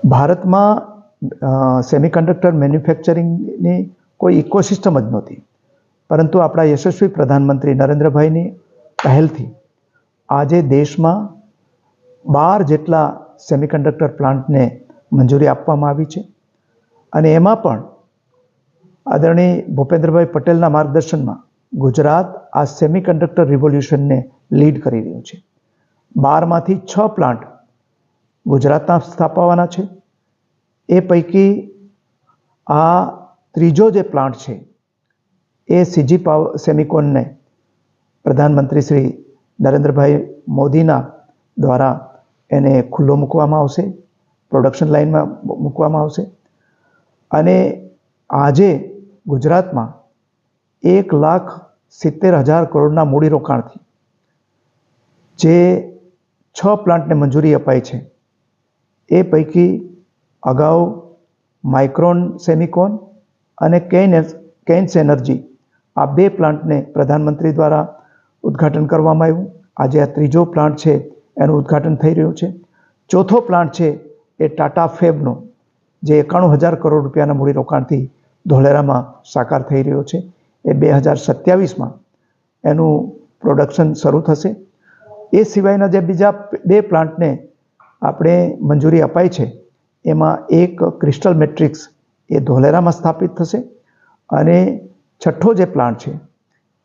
भारत में सेमीकंडक्टर मैन्युफेक्चरिंगनी कोई इकोसिस्टम ज नहोती, परंतु अपना यशस्वी प्रधानमंत्री नरेन्द्रभाईनी पहलथी आज देश में 12 जेटला सेमीकंडक्टर प्लांट ने मंजूरी आपवामां आवी छे अने एमां पण आदरणीय भूपेन्द्रभाई पटेलना मार्गदर्शन में गुजरात आ सेमीकंडक्टर रिवोल्यूशन ने लीड करी रह्युं छे। 12 मांथी 6 प्लांट गुजरातना स्थापवाना छे। ए पैकी आ त्रीजो जे प्लांट छे ए सीजी पावर सेमिकोन ने प्रधानमंत्री श्री नरेन्द्रभाई मोदीना द्वारा एने खुल्लो मूकवामां आवशे, प्रोडक्शन लाइन में मूकवामां आवशे अने आजे गुजरात में 1,70,000 करोड़ना मूડીરોકાણથી जे 6 प्लांट ने मंजूरी अपाई है ए पैकी अगाऊ माइक्रोन सेमिकोन अने केन्स एनर्जी आ 2 प्लांट ने प्रधानमंत्री द्वारा उद्घाटन करवामां आव्युं। आज आ त्रीजो प्लांट है एनु उद्घाटन थई रह्युं छे। चौथो प्लांट है ए टाटा फेबनो जे 91,000 करोड़ रूपियाना मूડીરોકાણથી धोलेरा में साकार थई रह्यो छे। ए 2027 में एनु प्रोडक्शन शुरू थशे। ए सिवायना जे बीजा 2 प्लांट ने आपणे मंजूरी अपाई है एमां एक क्रिस्टल मेट्रिक्स ए धोलेरा में स्थापित थशे अने छठो जे प्लांट है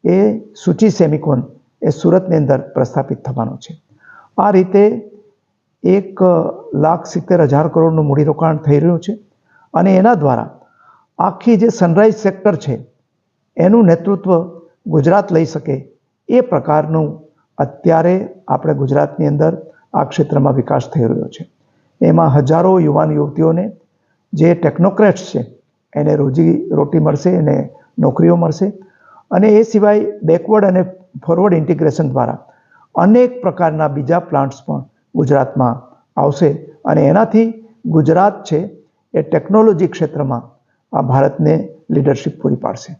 ए सूची सेमिकोन ए सूरतनी अंदर प्रस्थापित थवानो छे। आ रीते 1,70,000 करोड़नुं मूડીરોકાણ थई रह्युं छे अने एना द्वारा आखी जे सनराइज सेक्टर है एनु नेतृत्व गुजरात लई सके ए प्रकारनु अत्यारे आपणे गुजरातनी अंदर आ क्षेत्र में विकास थई रह्यो छे। एमां हजारों युवान युवतीओने जे टेक्नोक्रेट्स है एने रोजी रोटी मळशे, एने नौकरीओ मळशे अने ए सिवाय बेकवर्ड अने फॉरवर्ड इंटीग्रेशन द्वारा अनेक प्रकारना बीजा प्लांट्स पण गुजरात में आवशे अने एनाथी गुजरात है ए टेक्नोलॉजी क्षेत्र में आ भारत ने लीडरशीप पूरी पाड़शे।